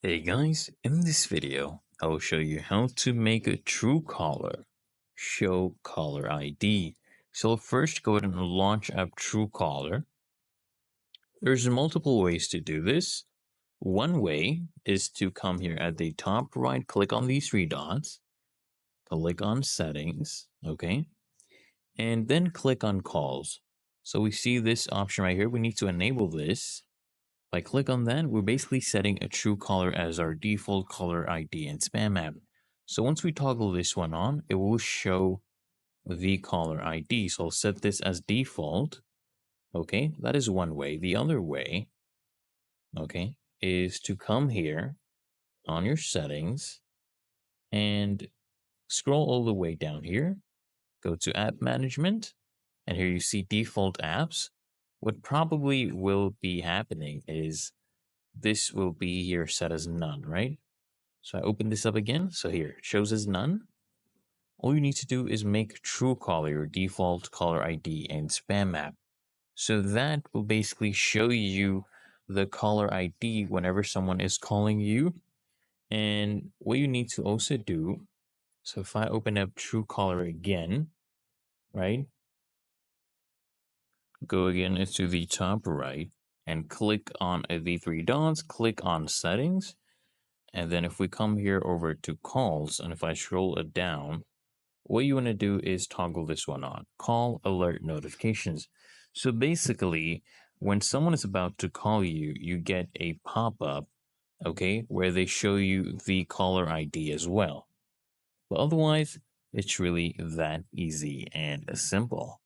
Hey guys, in this video, I will show you how to make a Truecaller show caller ID. So first go ahead and launch up Truecaller. There's multiple ways to do this. One way is to come here at the top right, click on these three dots, click on settings, okay? And then click on calls. So we see this option right here. We need to enable this. If I click on that, we're basically setting a Truecaller as our default caller ID in Spam app. So once we toggle this one on, it will show the caller ID. So I'll set this as default. Okay, that is one way. The other way, okay, is to come here on your settings and scroll all the way down here. Go to app management, and here you see default apps. What probably will be happening is this will be here set as none, right? So I open this up again. So here it shows as none. All you need to do is make Truecaller your default caller ID in Spam app. So that will basically show you the caller ID whenever someone is calling you. And what you need to also do, so if I open up Truecaller again, right? Go again into the top right and click on the three dots, click on settings. And then if we come here over to calls, and if I scroll it down, what you want to do is toggle this one on, call alert notifications. So basically, when someone is about to call you, you get a pop-up, okay, where they show you the caller ID as well. But otherwise, it's really that easy and simple.